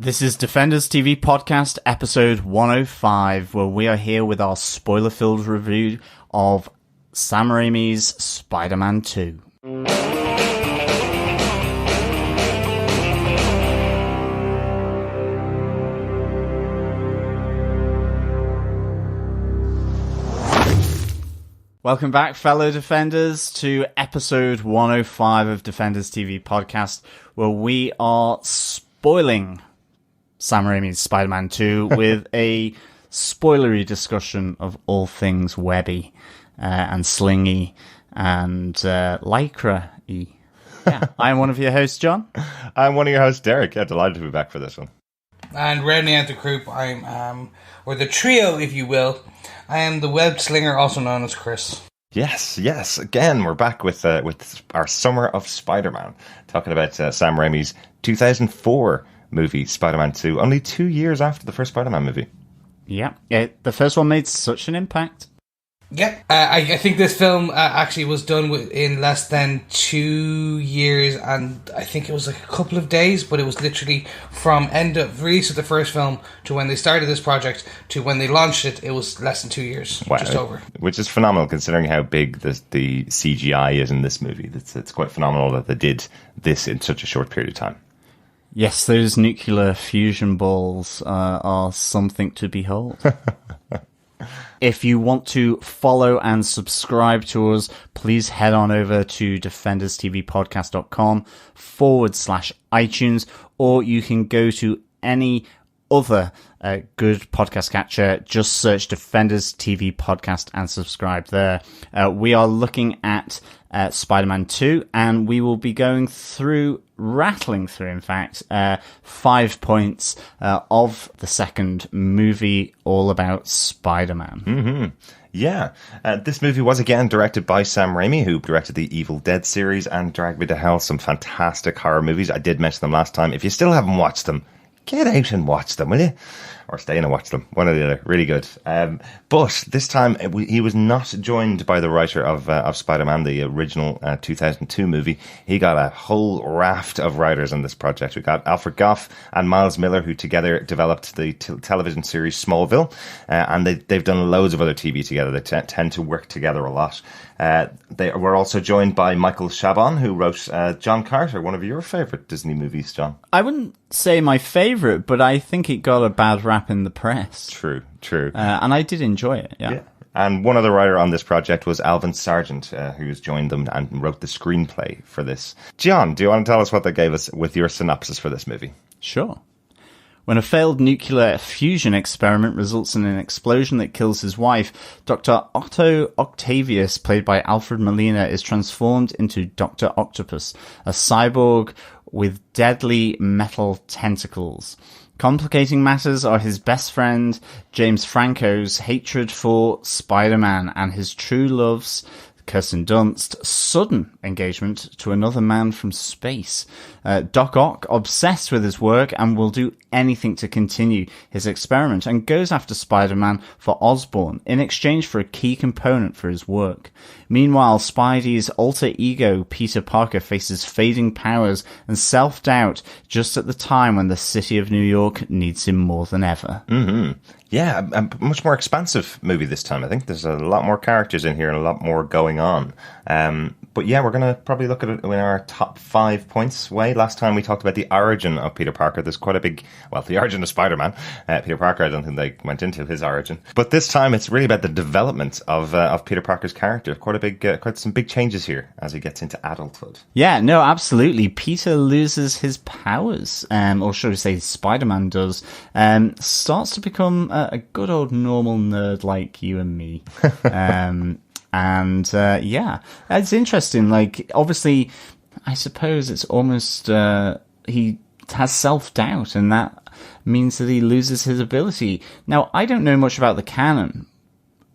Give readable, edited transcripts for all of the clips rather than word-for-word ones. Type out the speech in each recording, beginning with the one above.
This is Defenders TV Podcast, episode 105, where we are here with our spoiler-filled review of Sam Raimi's Spider-Man 2. Welcome back, fellow Defenders, to episode 105 of Defenders TV Podcast, where we are spoiling Sam Raimi's Spider-Man 2 with a spoilery discussion of all things webby and slingy and lycra-y. Yeah, I'm one of your hosts, John. I'm one of your hosts, Derek. Yeah, delighted to be back for this one. And rounding out the group, I'm, or the trio, if you will, I am the web slinger, also known as Chris. Yes. Again, we're back with our Summer of Spider-Man, talking about Sam Raimi's 2004 movie, Spider-Man 2, only 2 years after the first Spider-Man movie. Yeah, the first one made such an impact. Yeah, I think this film actually was done in less than 2 years, and I think it was like a couple of days, but it was literally from end of release of the first film to when they started this project to when they launched it, it was less than 2 years, wow, just over. Which is phenomenal considering how big the CGI is in this movie. It's quite phenomenal that they did this in such a short period of time. Yes, those nuclear fusion balls are something to behold. If you want to follow and subscribe to us, please head on over to defenderstvpodcast.com/iTunes, or you can go to any other good podcast catcher. Just search Defenders TV Podcast and subscribe there. We are looking at Spider-Man 2, and we will be rattling through, in fact, 5 points of the second movie, all about Spider-Man. Mm-hmm. Yeah, this movie was again directed by Sam Raimi, who directed the Evil Dead series and Drag Me to Hell, some fantastic horror movies. I did mention them last time. If you still haven't watched them, get out and watch them, will you? Or stay in and watch them. One or the other. Really good. But this time, he was not joined by the writer of Spider-Man, the original 2002 movie. He got a whole raft of writers on this project. We got Alfred Gough and Miles Millar, who together developed the television series Smallville. And they've done loads of other TV together. They tend to work together a lot. They were also joined by Michael Chabon, who wrote John Carter, one of your favourite Disney movies, John. I wouldn't say my favourite, but I think it got a bad rap in the press. True. And I did enjoy it, yeah. And one other writer on this project was Alvin Sargent, who has joined them and wrote the screenplay for this. John, do you want to tell us what they gave us with your synopsis for this movie? Sure. When a failed nuclear fusion experiment results in an explosion that kills his wife, Dr. Otto Octavius, played by Alfred Molina, is transformed into Dr. Octopus, a cyborg with deadly metal tentacles. Complicating matters are his best friend, James Franco's hatred for Spider-Man and his true love's, Kirsten Dunst, sudden engagement to another man from space. Doc Ock, obsessed with his work and will do anything to continue his experiment, and goes after Spider-Man for Osborn in exchange for a key component for his work. Meanwhile, Spidey's alter ego, Peter Parker, faces fading powers and self-doubt just at the time when the city of New York needs him more than ever. Mm-hmm. Yeah, a much more expansive movie this time. I think there's a lot more characters in here and a lot more going on. But yeah, we're going to probably look at it in our top 5 points way. Last time we talked about the origin of Peter Parker. There's quite a big, the origin of Spider-Man. Peter Parker, I don't think they went into his origin. But this time it's really about the development of Peter Parker's character. Quite some big changes here as he gets into adulthood. Yeah, no, absolutely. Peter loses his powers, or should we say Spider-Man does, starts to become a good old normal nerd like you and me. Yeah, it's interesting. Like, obviously, I suppose it's almost, he has self-doubt, and that means that he loses his ability. Now, I don't know much about the canon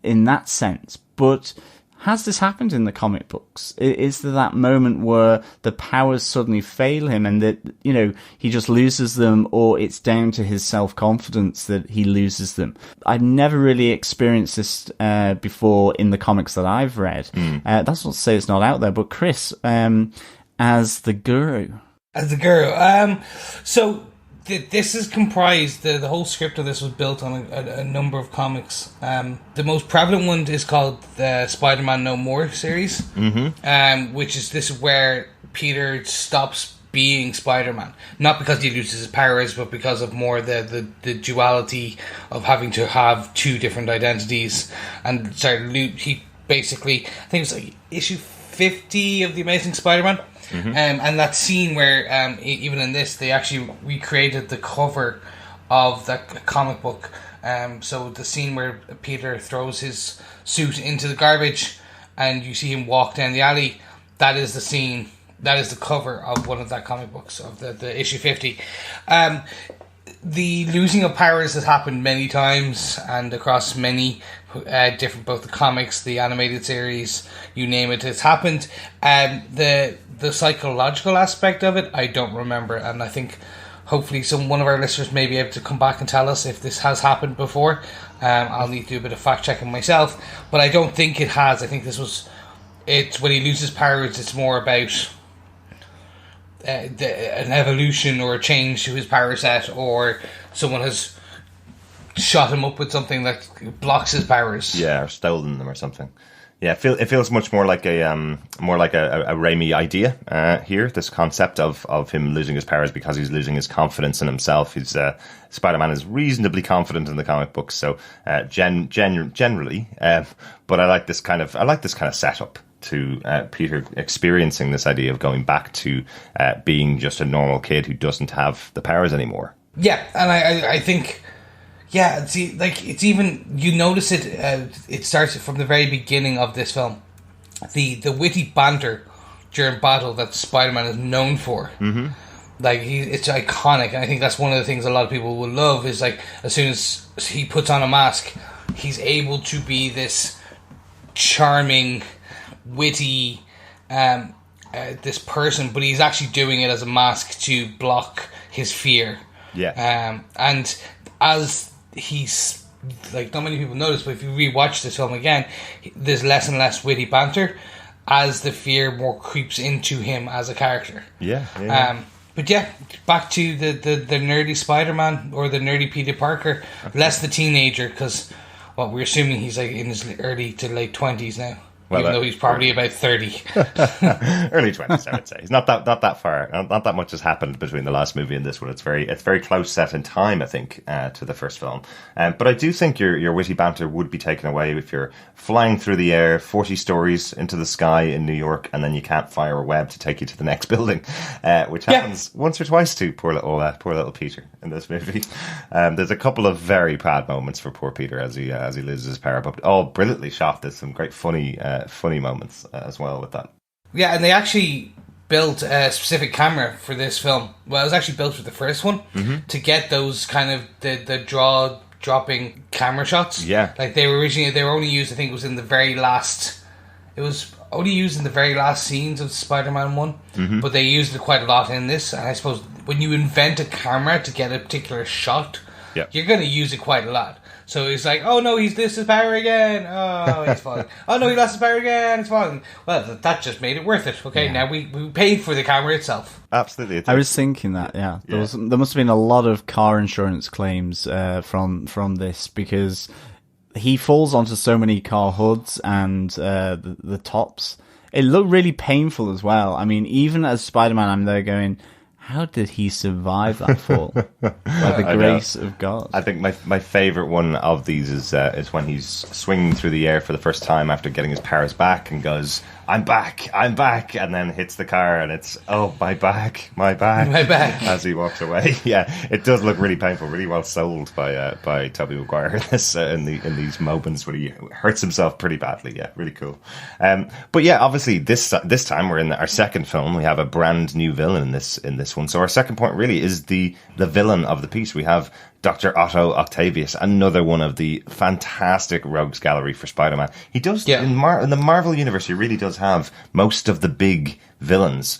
in that sense, but has this happened in the comic books? Is there that moment where the powers suddenly fail him and that, he just loses them, or it's down to his self-confidence that he loses them? I've never really experienced this before in the comics that I've read. That's not to say it's not out there, but Chris, as the guru. So This is comprised, the whole script of this was built on a number of comics. The most prevalent one is called the Spider-Man No More series, which is this where Peter stops being Spider-Man. Not because he loses his powers, but because of more the duality of having to have two different identities. And he basically, I think it was like issue 50 of The Amazing Spider-Man. And that scene where, even in this, they actually recreated the cover of that comic book. So the scene where Peter throws his suit into the garbage and you see him walk down the alley, that is the scene, that is the cover of one of that comic books, of the issue 50. The losing of powers has happened many times and across many different, both the comics, the animated series, you name it, it's happened. The psychological aspect of it, I don't remember, and I think hopefully one of our listeners may be able to come back and tell us if this has happened before. I'll need to do a bit of fact checking myself, but I don't think it has. I think it's when he loses powers, it's more about an evolution or a change to his power set, or someone has shot him up with something that blocks his powers. Yeah, or stolen them or something. Yeah, it feels much more like a Raimi idea here. This concept of him losing his powers because he's losing his confidence in himself. He's Spider-Man is reasonably confident in the comic books, so generally. But I like this kind of setup to Peter experiencing this idea of going back to being just a normal kid who doesn't have the powers anymore. Yeah, and I think. Yeah, see, like, it's even, you notice it, it starts from the very beginning of this film. The witty banter during battle that Spider-Man is known for. Like, it's iconic, and I think that's one of the things a lot of people will love, is like, as soon as he puts on a mask, he's able to be this charming, witty, this person, but he's actually doing it as a mask to block his fear. Yeah. And as he's, like, not many people notice, but if you rewatch this film again, there's less and less witty banter as the fear more creeps into him as a character. Yeah. But yeah, back to the nerdy Spider-Man, or the nerdy Peter Parker, less the teenager, because we're assuming he's like in his early to late 20s now. Well, even though he's probably about 30. Early 20s, I would say. He's not that far. Not that much has happened between the last movie and this one. It's very close set in time, I think, to the first film. But I do think your witty banter would be taken away if you're flying through the air 40 stories into the sky in New York, and then you can't fire a web to take you to the next building, which happens once or twice to poor little Peter in this movie. There's a couple of very bad moments for poor Peter as he loses his power, but all brilliantly shot. There's some great funny moments as well with that. Yeah, and they actually built a specific camera for this film. Well, it was actually built for the first one to get those kind of the dropping camera shots. Yeah, like they were only used, I think it was in the very last. It was only used in the very last scenes of Spider-Man 1, but they used it quite a lot in this. And I suppose when you invent a camera to get a particular shot, you're going to use it quite a lot. So he's like, oh no, he's lost his power again. Oh, he's falling. Oh no, he lost his power again. He's falling. Well, that just made it worth it. Okay, now we paid for the camera itself. Absolutely. I was thinking that, there must have been a lot of car insurance claims from this, because he falls onto so many car hoods and the tops. It looked really painful as well. I mean, even as Spider-Man, I'm there going, how did he survive that fall? By the grace of God. I think my favourite one of these is when he's swinging through the air for the first time after getting his powers back and goes, I'm back, and then hits the car and it's, oh, my back, as he walks away. Yeah, it does look really painful, really well sold by Tobey Maguire in these moments where he hurts himself pretty badly. Yeah, really cool. But yeah, obviously this time we're in our second film. We have a brand new villain in this one. So our second point really is the villain of the piece. We have Dr. Otto Octavius, another one of the fantastic rogues gallery for Spider-Man. He does, in the Marvel Universe, he really does have most of the big villains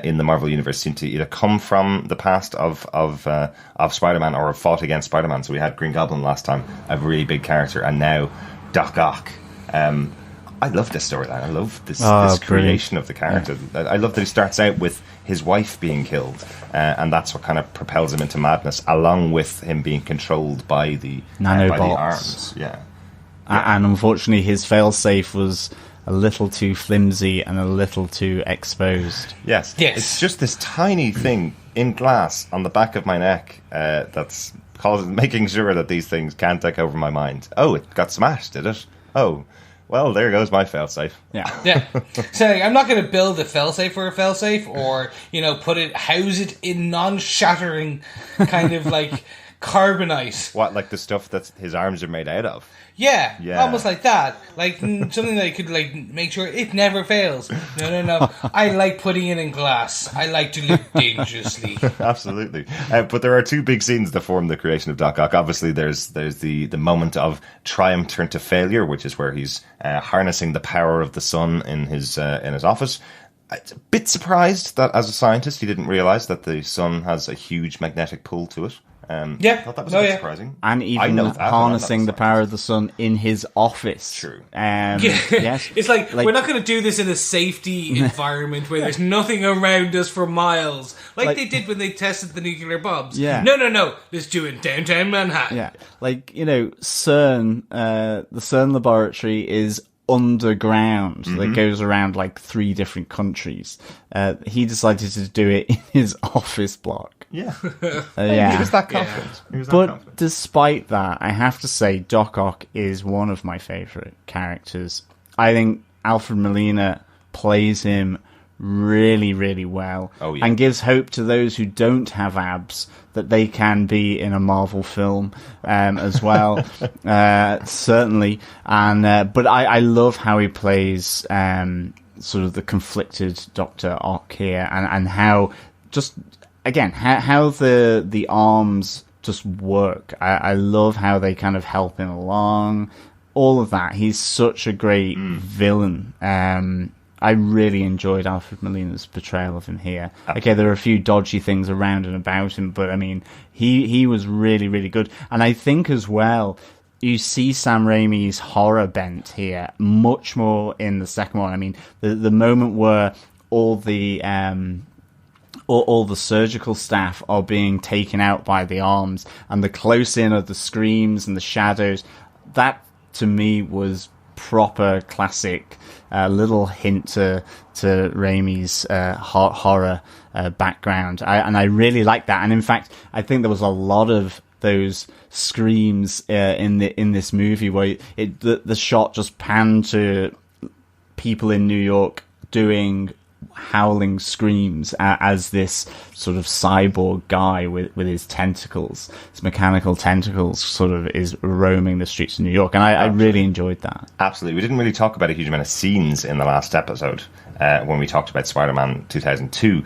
in the Marvel Universe seem to either come from the past of Spider-Man or have fought against Spider-Man. So we had Green Goblin last time, a really big character, and now Doc Ock. I love this storyline. I love this creation of the character. I love that he starts out with his wife being killed, and that's what kind of propels him into madness, along with him being controlled by the arms. Yeah. And unfortunately, his failsafe was a little too flimsy and a little too exposed. Yes. It's just this tiny thing in glass on the back of my neck that's making sure that these things can't take over my mind. Oh, it got smashed, did it? Oh, well, there goes my failsafe. Yeah. So I'm not going to build a failsafe for a failsafe, or house it in non-shattering kind of like carbonite. What, like the stuff that his arms are made out of? Yeah, almost like that. Like something that could like make sure it never fails. No. I like putting it in glass. I like to live dangerously. Absolutely. But there are two big scenes that form the creation of Doc Ock. Obviously, there's the moment of triumph turned to failure, which is where he's harnessing the power of the sun in his office. I'm a bit surprised that as a scientist he didn't realise that the sun has a huge magnetic pull to it. I thought that was a bit surprising. And even harnessing the power of the sun in his office. True. Yes. It's like, we're not going to do this in a safety environment where there's nothing around us for miles. Like they did when they tested the nuclear bombs. Yeah. No. Let's do it in downtown Manhattan. Yeah. CERN, the CERN laboratory is underground. That goes around like 3 different countries. He decided to do it in his office block. Yeah. He was that confident. But despite that, I have to say Doc Ock is one of my favourite characters. I think Alfred Molina plays him really, really well, and gives hope to those who don't have abs that they can be in a Marvel film as well. Certainly. And but I love how he plays sort of the conflicted Dr. Ock here, and how just again how the arms just work. I love how they kind of help him along. All of that. He's such a great villain. I really enjoyed Alfred Molina's portrayal of him here. Okay, there are a few dodgy things around and about him, but I mean, he was really, really good. And I think as well, you see Sam Raimi's horror bent here much more in the second one. I mean, the moment where all the surgical staff are being taken out by the arms, and the close in of the screams and the shadows, that to me was proper classic. Little hint to Raimi's horror background, and I really like that. And in fact, I think there was a lot of those screams in this movie where the shot just panned to people in New York doing howling screams as this sort of cyborg guy with his tentacles, his mechanical tentacles, sort of is roaming the streets of New York, and I really enjoyed that. Absolutely. We didn't really talk about a huge amount of scenes in the last episode when we talked about Spider-Man 2002.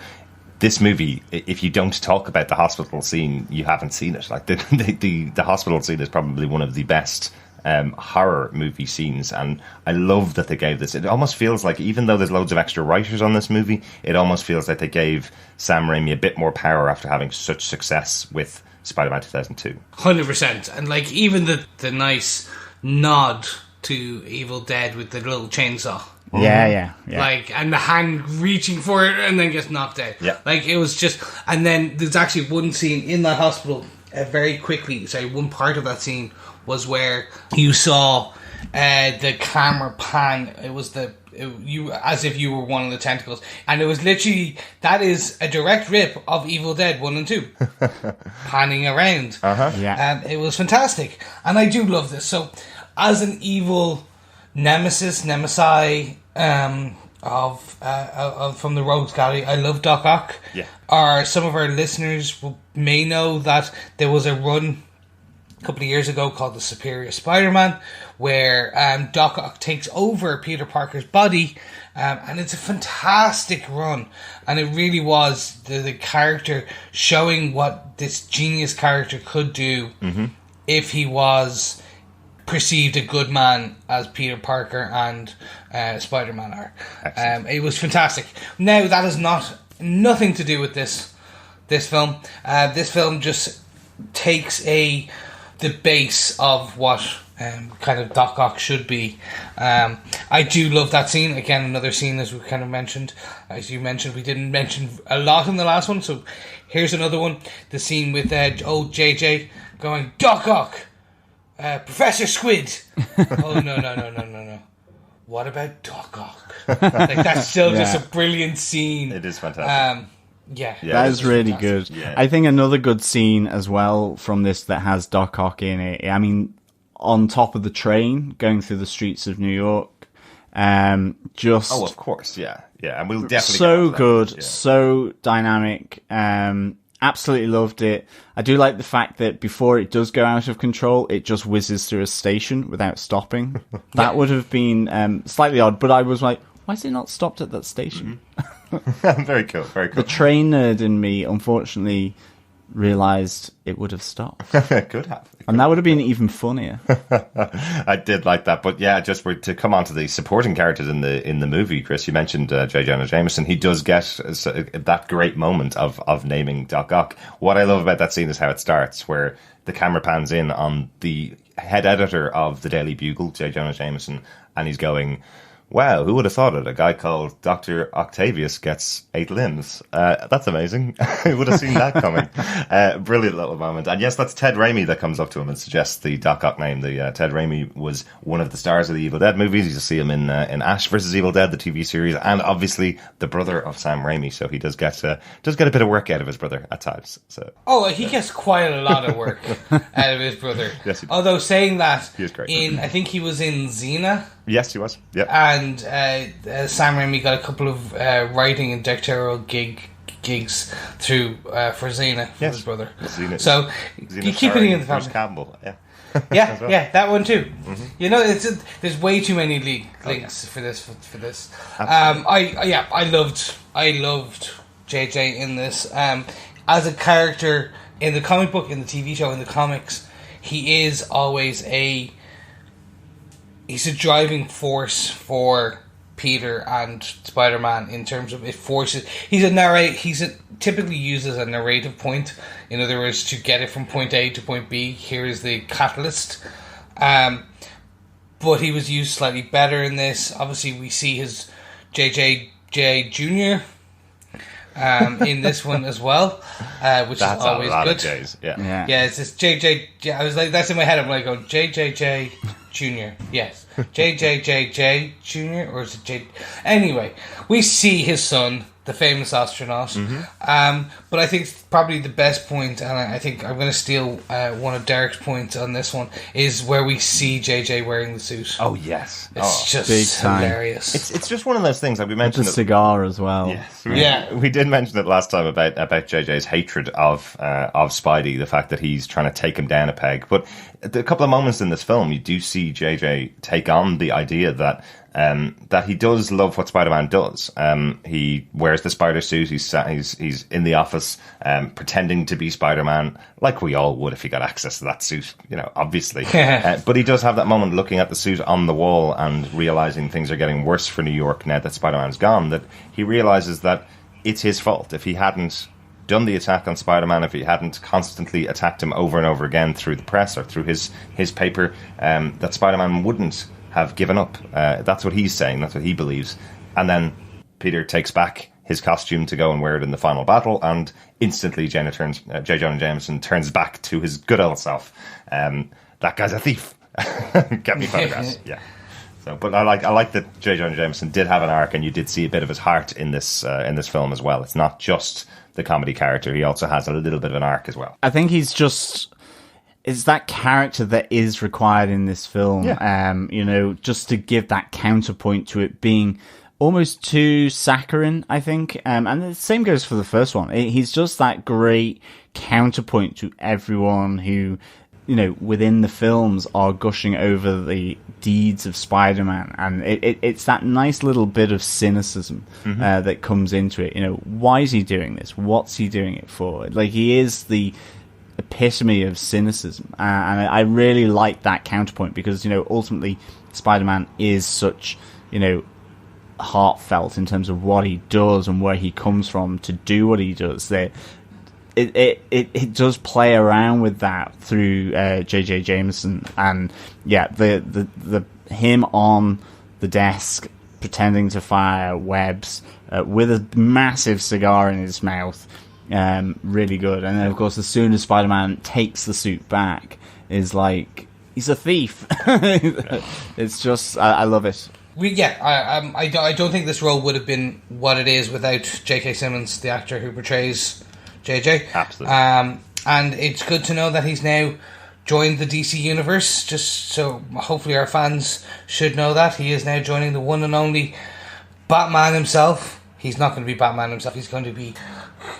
This movie, if you don't talk about the hospital scene, you haven't seen it. Like the hospital scene is probably one of the best horror movie scenes, and I love that they gave this. It almost feels like, even though there's loads of extra writers on this movie, it almost feels like they gave Sam Raimi a bit more power after having such success with Spider-Man 2002. 100%. And like even the nice nod to Evil Dead with the little chainsaw. Yeah. Like, and the hand reaching for it and then gets knocked out. Yeah. Like, it was just... And then there's actually one scene in that hospital, one part of that scene was where you saw the camera pan. It was you as if you were one of the tentacles, and it was literally, that is a direct rip of Evil Dead 1 and 2 panning around. Yeah. It was fantastic, and I do love this. So as an evil nemesi of from the Rogues Gallery, I love Doc Ock. Yeah. Some of our listeners may know that there was a run a couple of years ago called The Superior Spider-Man, where Doc Ock takes over Peter Parker's body, and it's a fantastic run, and it really was the character showing what this genius character could do if he was perceived a good man, as Peter Parker and Spider-Man are. It was fantastic. Now, that is nothing to do with this film. This film just takes the base of what kind of Doc Ock should be. I do love that scene. Again, another scene, as we kind of mentioned. As you mentioned, we didn't mention a lot in the last one, so here's another one. The scene with old JJ going, Doc Ock! Professor Squid! Oh, no. What about Doc Ock? Like, that's still just a brilliant scene. It is fantastic. Yeah, that is really fantastic. good. Yeah. I think another good scene as well from this that has Doc Ock in it. I mean, on top of the train going through the streets of New York, just Of course, yeah, and we'll definitely so get good, that. Yeah. so dynamic. Absolutely loved it. I do like the fact that before it does go out of control, it just whizzes through a station without stopping. That would have been slightly odd, but I was like, why is it not stopped at that station? Very cool. The train nerd in me, unfortunately, realised it would have stopped. Could have. And that would have been even funnier. I did like that, but yeah, just to come on to the supporting characters in the movie, Chris, you mentioned J. Jonah Jameson. He does get that great moment of naming Doc Ock. What I love about that scene is how it starts, where the camera pans in on the head editor of the Daily Bugle, J. Jonah Jameson, and he's going, wow, who would have thought it? A guy called Dr. Octavius gets 8 limbs. That's amazing. Who would have seen that coming? Brilliant little moment. And yes, that's Ted Raimi that comes up to him and suggests the Doc Ock name. Ted Raimi was one of the stars of the Evil Dead movies. You see him in Ash vs. Evil Dead, the TV series, and obviously the brother of Sam Raimi. So he does get a bit of work out of his brother at times. So he gets quite a lot of work out of his brother. Yes, he does. Although saying that, He is great. I think he was in Xena. Yes, he was. Yeah. And Sam Raimi got a couple of writing and directorial gigs through for Xena for his brother. Xena, so you keep it in the Bruce family. Campbell. Yeah. Yeah, that one too. Mm-hmm. You know, there's way too many links for this. I loved JJ in this as a character in the comic book, in the TV show, in the comics. He is always he's a driving force for Peter and Spider-Man in terms of it forces. He's typically used as a narrative point. In other words, to get it from point A to point B, here is the catalyst. But he was used slightly better in this. Obviously, we see his JJJ Jr. In this one as well, which That's is always a lot good. Of J's. Yeah. Yeah, it's just JJ. I was like, that's in my head. I'm like, going JJJ Junior. Yes, JJJJ Junior, or is it J? Anyway, we see his son, the famous astronaut. Mm-hmm. But I think probably the best point, and I think I'm going to steal one of Derek's points on this one, is where we see JJ wearing the suit. Oh yes, It's big just time. hilarious. It's just one of those things. Like we The mentioned. cigar as well. Yes, we did mention it last time about JJ's hatred of Spidey, the fact that he's trying to take him down a peg. But a couple of moments in this film, you do see JJ take on the idea that he does love what Spider-Man does. He wears the spider suit. He's in the office pretending to be Spider-Man, like we all would if he got access to that suit. You know, obviously. But he does have that moment looking at the suit on the wall and realizing things are getting worse for New York now that Spider-Man's gone. That he realizes that it's his fault. If he hadn't done the attack on Spider-Man, if he hadn't constantly attacked him over and over again through the press or through his paper, that Spider-Man wouldn't have given up. That's what he's saying. That's what he believes. And then Peter takes back his costume to go and wear it in the final battle, and instantly J. Jonah Jameson turns back to his good old self. That guy's a thief. Get me photographs. Yeah. So, but I like that J. Jonah Jameson did have an arc, and you did see a bit of his heart in this film as well. It's not just the comedy character; he also has a little bit of an arc as well. I think it's that character that is required in this film. Yeah. Just to give that counterpoint to it being almost too saccharine, I think. And the same goes for the first one. He's just that great counterpoint to everyone who, within the films are gushing over the deeds of Spider-Man. And it's that nice little bit of cynicism that comes into it. Why is he doing this? What's he doing it for? Like, he is the epitome of cynicism. And I really like that counterpoint because, ultimately Spider-Man is such, heartfelt in terms of what he does and where he comes from to do what he does. it does play around with that through J.J. Jameson, and the him on the desk pretending to fire webs with a massive cigar in his mouth, really good. And then of course, as soon as Spider-Man takes the suit back, is like he's a thief. It's just I love it. I don't think this role would have been what it is without J.K. Simmons, the actor who portrays JJ. Absolutely. And it's good to know that he's now joined the DC universe. Just so hopefully our fans should know that he is now joining the one and only Batman himself. He's not going to be Batman himself. He's going to be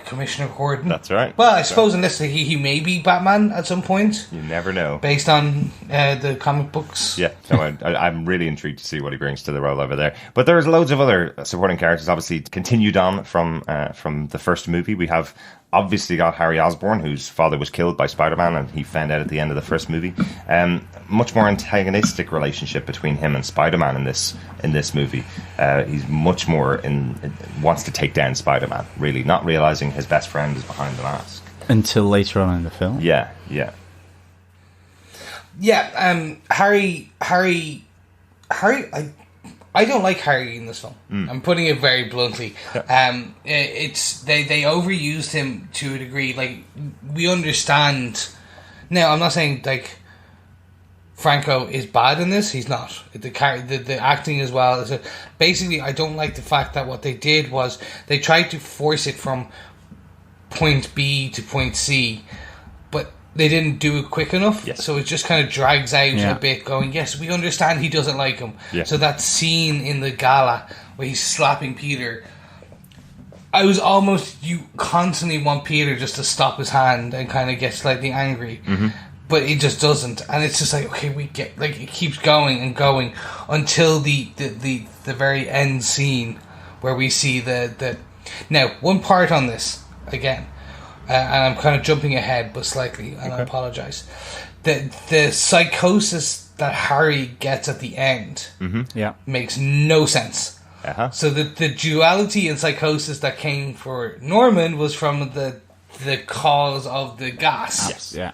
Commissioner Gordon. That's right. Well, I suppose unless he may be Batman at some point. You never know. Based on the comic books. Yeah, so I'm really intrigued to see what he brings to the role over there. But there's loads of other supporting characters, obviously, continued on from the first movie. We have obviously got Harry Osborne, whose father was killed by Spider-Man, and he found out at the end of the first movie. Much more antagonistic relationship between him and Spider-Man in this movie. He's much more wants to take down Spider-Man, really, not realizing his best friend is behind the mask. Until later on in the film. Yeah. Harry. I don't like Harry in this film. I'm putting it very bluntly. It's they overused him to a degree. Like, we understand. Now, I'm not saying like Franco is bad in this. He's not. The acting as well. Basically, I don't like the fact that what they did was they tried to force it from point B to point C, but they didn't do it quick enough. Yes. So it just kind of drags out a bit, going, yes, we understand he doesn't like him. Yeah. So that scene in the gala where he's slapping Peter, you constantly want Peter just to stop his hand and kind of get slightly angry. Mm-hmm. But he just doesn't. And it's just like, okay, we get, like, it keeps going and going until the very end scene where we see the now, one part on this, again, and I'm kind of jumping ahead, but slightly, and I apologise. The psychosis that Harry gets at the end makes no sense. Uh-huh. So the duality and psychosis that came for Norman was from the cause of the gas. Yes. Yeah.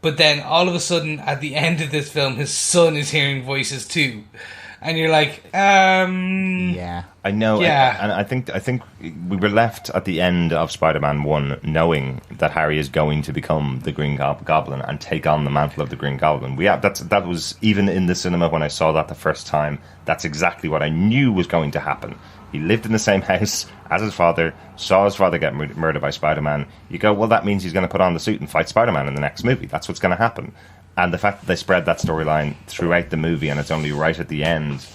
But then all of a sudden, at the end of this film, his son is hearing voices too. And you're like, Yeah. I know, Yeah. and I think we were left at the end of Spider-Man 1 knowing that Harry is going to become the Green Goblin and take on the mantle of the Green Goblin. That was, even in the cinema when I saw that the first time, that's exactly what I knew was going to happen. He lived in the same house as his father, saw his father get murdered by Spider-Man. You go, well, that means he's going to put on the suit and fight Spider-Man in the next movie. That's what's going to happen. And the fact that they spread that storyline throughout the movie, and it's only right at the end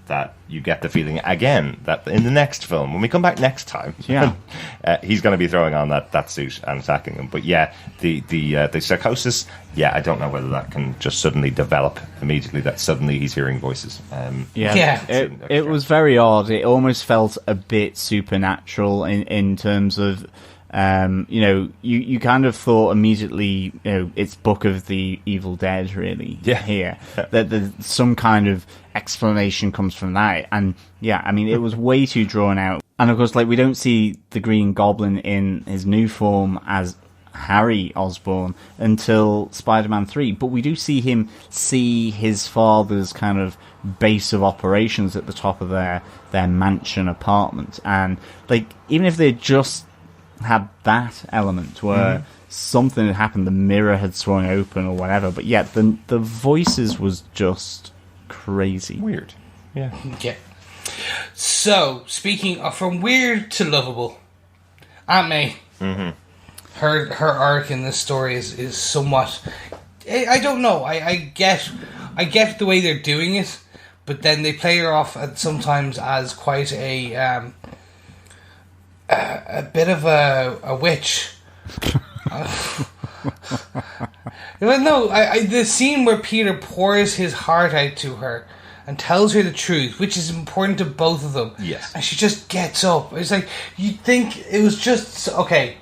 that you get the feeling again that in the next film, when we come back next time, he's going to be throwing on that suit and attacking him. But yeah, the psychosis, I don't know whether that can just suddenly develop immediately, that suddenly he's hearing voices. It was very odd. It almost felt a bit supernatural in terms of, you kind of thought immediately, it's Book of the Evil Dead, really, here. That some kind of explanation comes from that. And, it was way too drawn out. And, of course, we don't see the Green Goblin in his new form as Harry Osborn until Spider-Man 3. But we do see him see his father's kind of base of operations at the top of their mansion apartment. And, even if they just had that element where something had happened, the mirror had swung open or whatever, but the voices was just crazy. Weird. Yeah. So, speaking of from weird to lovable, Aunt May, her arc in this story is somewhat, I don't know, I get the way they're doing it, but then they play her off sometimes as quite a bit of a witch. The scene where Peter pours his heart out to her and tells her the truth, which is important to both of them. Yes. And she just gets up. It's like, you'd think it was just, okay,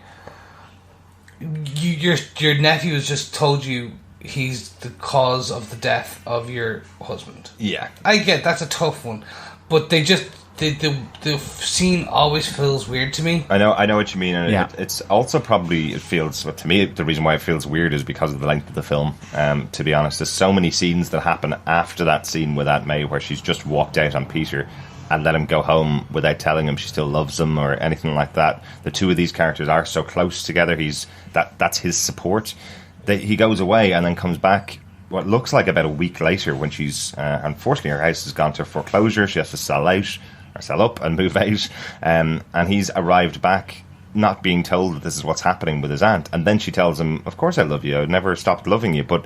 your nephew has just told you he's the cause of the death of your husband. Yeah. I get that's a tough one, but they just the scene always feels weird to me. I know what you mean, and Yeah. it's also probably, it feels, well, to me, the reason why it feels weird is because of the length of the film. To be honest, there's so many scenes that happen after that scene with Aunt May where she's just walked out on Peter and let him go home without telling him she still loves him or anything like that. The two of these characters are so close together. That's his support. He goes away and then comes back what looks like about a week later when she's unfortunately her house has gone to foreclosure. She has to sell up and move out, and he's arrived back not being told that this is what's happening with his aunt. And then she tells him, of course I love you, I've never stopped loving you. But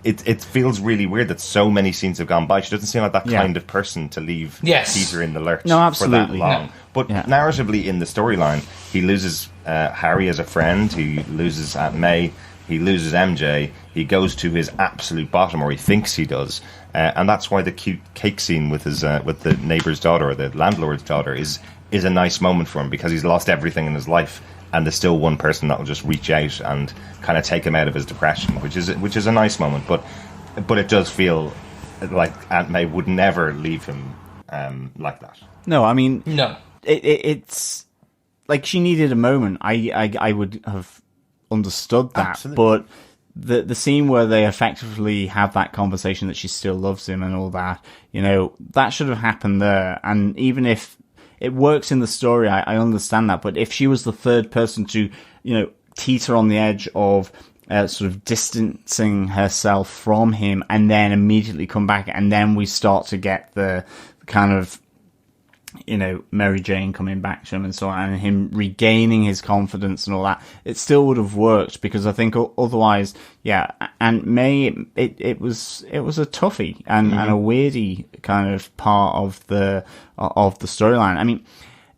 it feels really weird that so many scenes have gone by. She doesn't seem like that kind of person to leave Peter in the lurch for that long. But narratively in the storyline, he loses Harry as a friend, he loses Aunt May, he loses MJ, he goes to his absolute bottom, or he thinks he does, and that's why the cute cake scene with his with the neighbour's daughter, or the landlord's daughter, is a nice moment for him, because he's lost everything in his life, and there's still one person that will just reach out and kind of take him out of his depression, which is a nice moment. But it does feel like Aunt May would never leave him like that. No, I mean, no, it's like she needed a moment. I would have understood that. Absolutely. But the scene where they effectively have that conversation that she still loves him and all that, that should have happened there. And even if it works in the story, I understand that. But if she was the third person to, teeter on the edge of sort of distancing herself from him and then immediately come back, and then we start to get the kind of, Mary Jane coming back to him and so on, and him regaining his confidence and all that, it still would have worked, because I think otherwise, and May, it was a toughie and a weirdy kind of part of the storyline. I mean,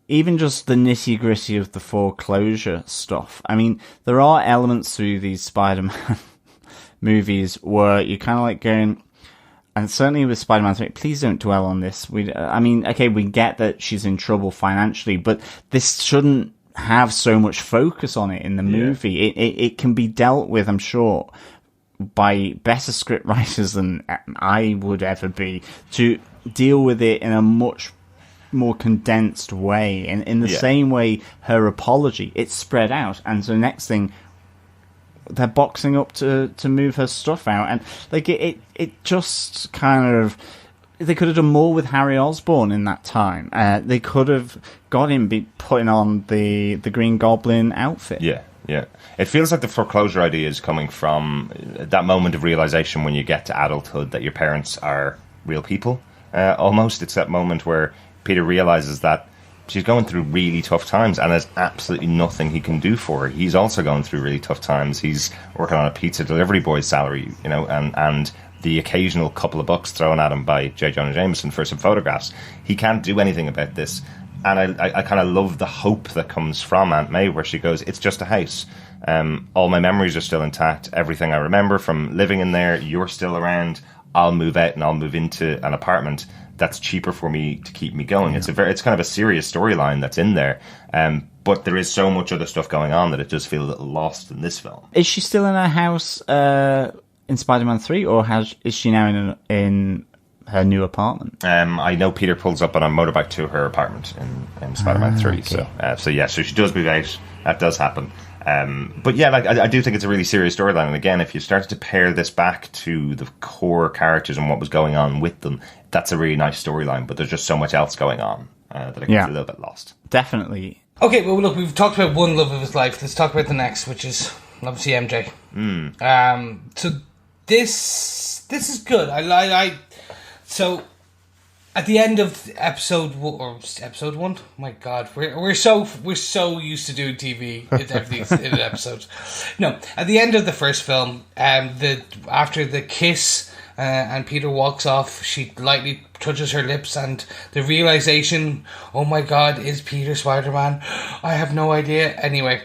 even just the nitty gritty of the foreclosure stuff. I mean, there are elements through these Spider-Man movies where you're kind of like going, and certainly with Spider-Man 3, please don't dwell on this. We get that she's in trouble financially, but this shouldn't have so much focus on it in the movie. It can be dealt with, I'm sure, by better script writers than I would ever be, to deal with it in a much more condensed way. And in the same way, her apology, it's spread out. And so next thing, they're boxing up to move her stuff out, and like it just kind of, they could have done more with Harry Osborne in that time. They could have got him putting on the Green Goblin outfit. Yeah. It feels like the foreclosure idea is coming from that moment of realization when you get to adulthood that your parents are real people. Almost, it's that moment where Peter realizes that she's going through really tough times and there's absolutely nothing he can do for her. He's also going through really tough times. He's working on a pizza delivery boy's salary, and the occasional couple of bucks thrown at him by J. Jonah Jameson for some photographs. He can't do anything about this. And I kind of love the hope that comes from Aunt May, where she goes, it's just a house. All my memories are still intact. Everything I remember from living in there, you're still around. I'll move out and I'll move into an apartment that's cheaper for me to keep me going. Yeah. It's kind of a serious storyline that's in there. But there is so much other stuff going on that it does feel a little lost in this film. Is she still in her house in Spider-Man 3, or is she now in her new apartment? I know Peter pulls up on a motorbike to her apartment in Spider-Man 3. Okay. So she does move out. That does happen. But yeah, I do think it's a really serious storyline. And again, if you started to pair this back to the core characters and what was going on with them, that's a really nice storyline. But there's just so much else going on that it gets a little bit lost. Definitely. Okay, well, look, we've talked about one love of his life. Let's talk about the next, which is obviously MJ. So this is good. So at the end of episode 1, my God, we're so used to doing TV. Everything's in episodes. No, at the end of the first film, after the kiss and Peter walks off, she lightly touches her lips, and the realization, oh my God, is Peter Spider-Man? I have no idea. Anyway,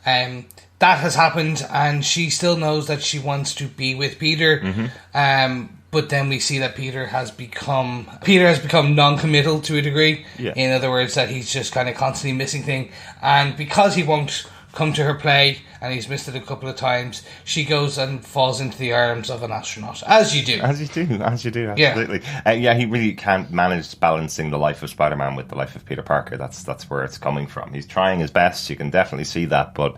that has happened, and she still knows that she wants to be with Peter. Mm-hmm. But then we see that Peter has become non-committal to a degree. Yeah. In other words, that he's just kind of constantly missing things. And because he won't come to her play, and he's missed it a couple of times. She goes and falls into the arms of an astronaut, as you do. As you do, absolutely. Yeah, he really can't manage balancing the life of Spider-Man with the life of Peter Parker. That's where it's coming from. He's trying his best, you can definitely see that, but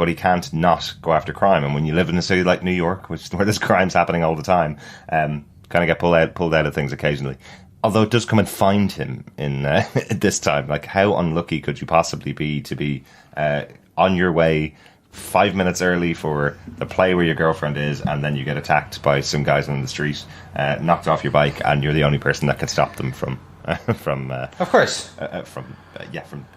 he can't not go after crime. And when you live in a city like New York, where there's crimes happening all the time, kind of get pulled out of things occasionally. Although it does come and find him in this time. Like, how unlucky could you possibly be to be on your way 5 minutes early for the play where your girlfriend is, and then you get attacked by some guys on the street, knocked off your bike, and you're the only person that can stop them from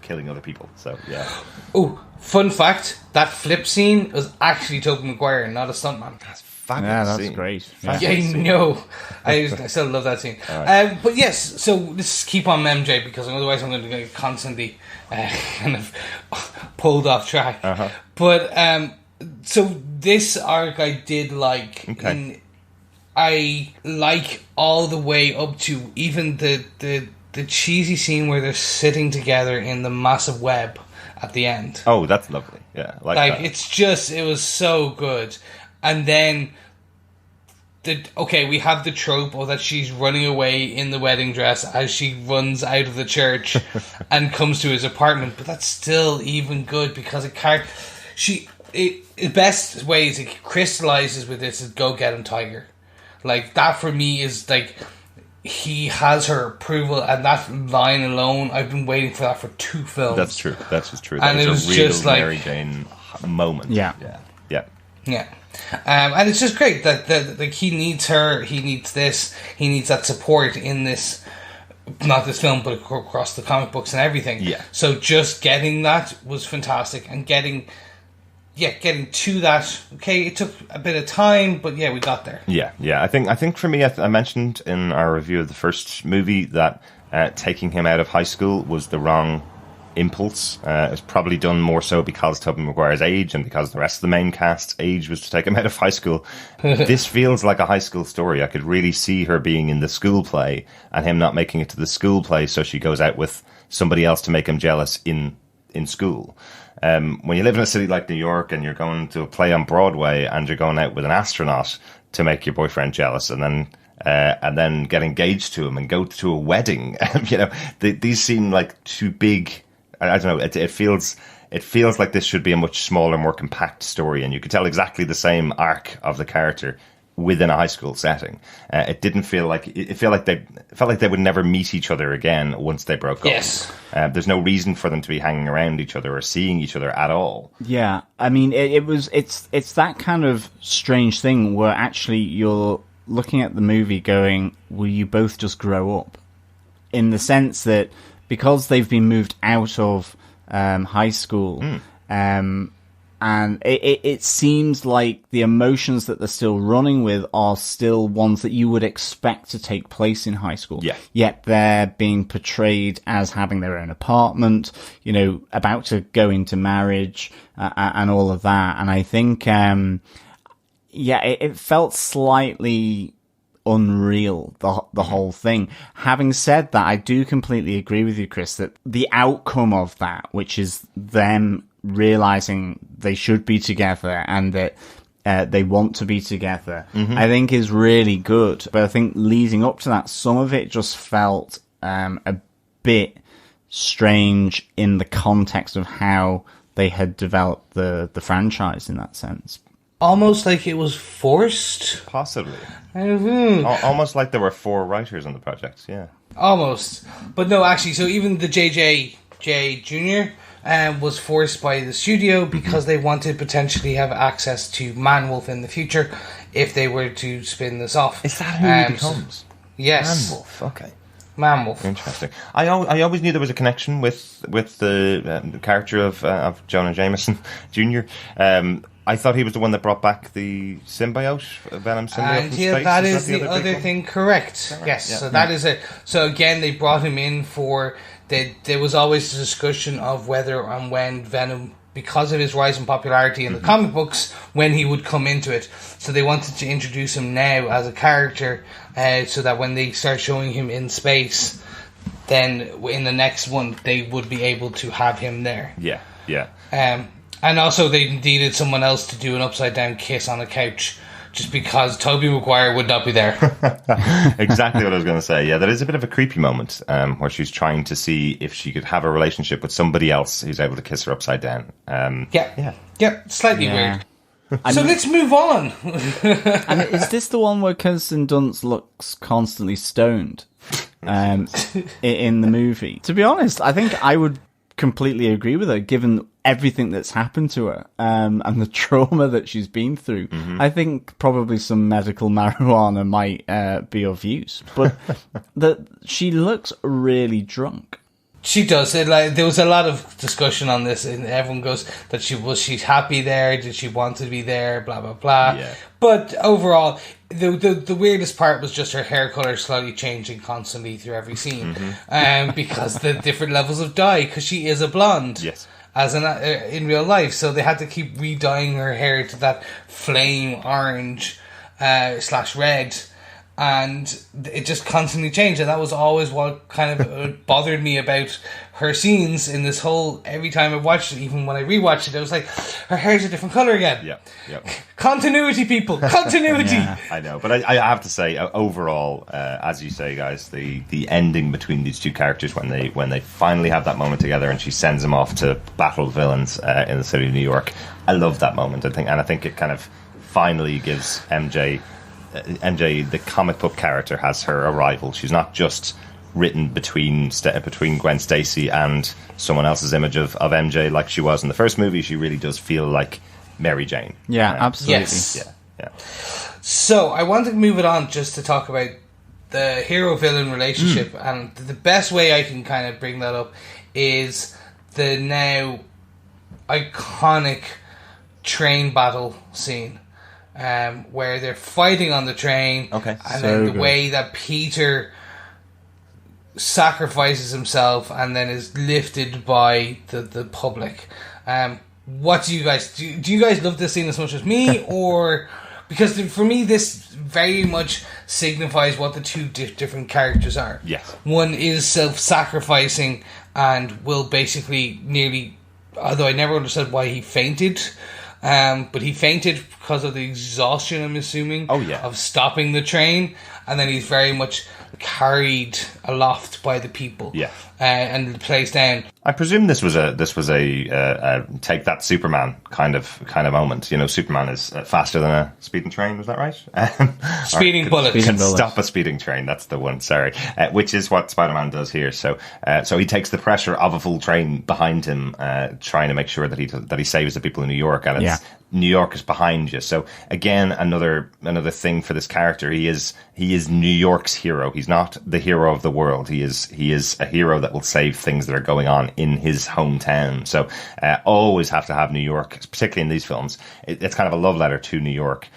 killing other people. So yeah. Oh, fun fact: that flip scene was actually Tobey Maguire, not a stuntman. That's that's great. Yeah, I know. I still love that scene. Right. But yes, so let's keep on MJ, because otherwise I'm going to get constantly kind of pulled off track. Uh-huh. But so this arc I did like. Okay. I like all the way up to even the cheesy scene where they're sitting together in the massive web at the end. Oh, that's lovely. Yeah, like that. It was so good. And then, we have the trope of that she's running away in the wedding dress as she runs out of the church and comes to his apartment. But that's still even good, because the best ways it crystallizes with this is go get him, Tiger. Like, that for me is like, he has her approval, and that line alone, I've been waiting for that for 2 films. That's true. That's just true. And that it was a real just like Mary Jane moment. Yeah. And it's just great that like, he needs her, he needs this, he needs that support in this, not this film, but across the comic books and everything. Yeah. So just getting that was fantastic, and getting to that. Okay, it took a bit of time, but we got there. Yeah. I think for me, I mentioned in our review of the first movie that taking him out of high school was the wrong impulse. It's probably done more so because Tobey Maguire's age and because the rest of the main cast's age was to take him out of high school. This feels like a high school story. I could really see her being in the school play and him not making it to the school play, so she goes out with somebody else to make him jealous in school. When you live in a city like New York and you're going to a play on Broadway and you're going out with an astronaut to make your boyfriend jealous, and then get engaged to him and go to a wedding, these seem like too big. I don't know. It feels like this should be a much smaller, more compact story, and you could tell exactly the same arc of the character within a high school setting. It didn't feel like it felt like they would never meet each other again once they broke up. Yes. There's no reason for them to be hanging around each other or seeing each other at all. Yeah, I mean, it's that kind of strange thing where actually you're looking at the movie going, will you both just grow up? In the sense that because they've been moved out of high school, and it seems like the emotions that they're still running with are still ones that you would expect to take place in high school. Yeah. Yet they're being portrayed as having their own apartment, about to go into marriage, and all of that. And I think, it felt slightly unreal, the whole thing. Having said that, I do completely agree with you, Chris, that the outcome of that, which is them realizing they should be together and that they want to be together, I think is really good. But I think leading up to that, some of it just felt a bit strange in the context of how they had developed the franchise in that sense. Almost like it was forced? Possibly. Mm-hmm. Almost like there were 4 writers on the project, yeah. Almost. But no, actually, so even the JJ Jr. Was forced by the studio because they wanted potentially have access to Man-Wolf in the future if they were to spin this off. Is that who he becomes? Yes. Man-Wolf, okay. Man-Wolf. Interesting. I always knew there was a connection with the character of Jonah Jameson Jr. I thought he was the one that brought back the symbiote, Venom symbiote from space. That is the other thing, correct. Right? Yes, yeah. So that is it. So again, they brought him in for... There was always a discussion of whether and when Venom, because of his rise in popularity in the comic books, when he would come into it. So they wanted to introduce him now as a character, so that when they start showing him in space, then in the next one, they would be able to have him there. Yeah. Yeah. And also they needed someone else to do an upside down kiss on a couch, just because Tobey Maguire would not be there. Exactly what I was going to say. Yeah, that is a bit of a creepy moment where she's trying to see if she could have a relationship with somebody else who's able to kiss her upside down. Yeah, slightly weird. So let's move on. And is this the one where Kirsten Dunst looks constantly stoned in the movie? To be honest, I think I would completely agree with her, given everything that's happened to her and the trauma that she's been through. I think probably some medical marijuana might be of use, but she looks really drunk. She does. There was a lot of discussion on this, and everyone goes that she's happy there, did she want to be there, blah blah blah. Yeah. But overall, the weirdest part was just her hair color slowly changing constantly through every scene, because the different levels of dye, because she is a blonde. Yes. As in real life, so they had to keep re-dyeing her hair to that flame orange / red. And it just constantly changed, and that was always what kind of bothered me about her scenes in this whole. Every time I watched it, even when I rewatched it, I was like, her hair's a different color again. Yeah. Continuity, people, continuity. Yeah, I know, but I have to say, overall, as you say, guys, the ending between these two characters when they finally have that moment together, and she sends them off to battle villains in the city of New York. I love that moment. I think it kind of finally gives MJ, the comic book character, has her arrival. She's not just written between Gwen Stacy and someone else's image of MJ like she was in the first movie. She really does feel like Mary Jane. Yeah, absolutely. Yes. Yeah. So I want to move it on just to talk about the hero-villain relationship, and the best way I can kind of bring that up is the now iconic train battle scene. Where they're fighting on the train, and then the way that Peter sacrifices himself and then is lifted by the public. What do you guys do? You guys love this scene as much as me, or because for me this very much signifies what the two different characters are. Yes, one is self-sacrificing and will basically nearly. Although I never understood why he fainted. But he fainted because of the exhaustion, I'm assuming, of stopping the train, and then he's very much carried aloft by the people, and placed down. I presume this was a take that Superman kind of moment. You know, Superman is faster than a speeding train. Was that right? Speeding bullet. Stop a speeding train. That's the one. Sorry, which is what Spider-Man does here. So he takes the pressure of a full train behind him, trying to make sure that he saves the people in New York, and it's New York is behind you. So again, another thing for this character. He is New York's hero. He's not the hero of the world. He is a hero that will save things that are going on in his hometown. So always have to have New York, particularly in these films. It's kind of a love letter to New York,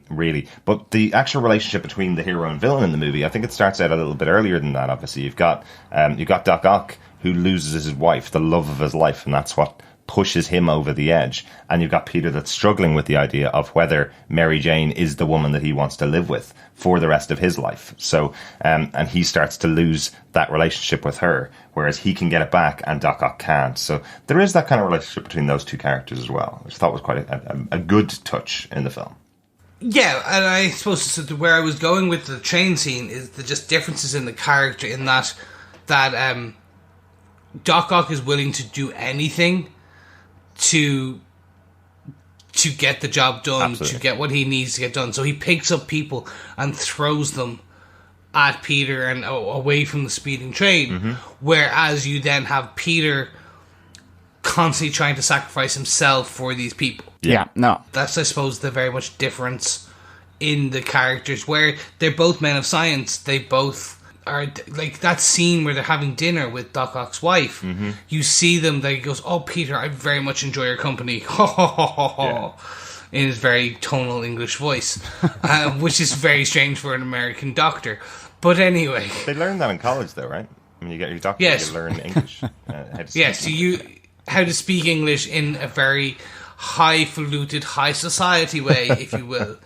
really. But the actual relationship between the hero and villain in the movie, I think it starts out a little bit earlier than that. Obviously, you've got Doc Ock, who loses his wife, the love of his life, and that's what pushes him over the edge. And you've got Peter that's struggling with the idea of whether Mary Jane is the woman that he wants to live with for the rest of his life. So, and he starts to lose that relationship with her, whereas he can get it back and Doc Ock can't. So there is that kind of relationship between those two characters as well, which I thought was quite a good touch in the film. Yeah, and I suppose where I was going with the train scene is the just differences in the character, in that Doc Ock is willing to do anything to get the job done, to get what he needs to get done. So he picks up people and throws them at Peter and away from the speeding train. Whereas you then have Peter constantly trying to sacrifice himself for these people. Yeah, no. That's, I suppose, the very much difference in the characters, where they're both men of science. They both are, like that scene where they're having dinner with Doc Ock's wife. You see them, he goes, "Oh, Peter, I very much enjoy your company." In his very tonal English voice, which is very strange for an American doctor. But anyway. They learn that in college, though, right? When you get your doctorate, yes. You learn English. How to speak English in a very highfalutin, high society way, if you will.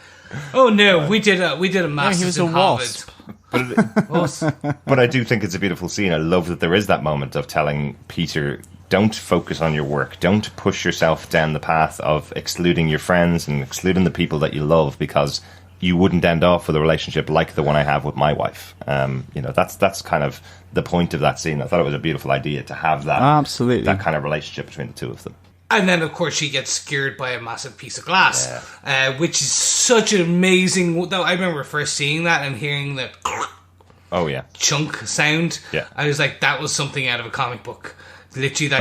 Oh no, we did a master's in Harvard. But I do think it's a beautiful scene. I love that there is that moment of telling Peter don't focus on your work. Don't push yourself down the path of excluding your friends and excluding the people that you love, because you wouldn't end off with a relationship like the one I have with my wife. That's kind of the point of that scene. I thought it was a beautiful idea to have that, absolutely, that kind of relationship between the two of them. And then, of course, she gets skewered by a massive piece of glass, which is such an amazing... Though I remember first seeing that and hearing the chunk sound. Yeah. I was like, that was something out of a comic book. Literally,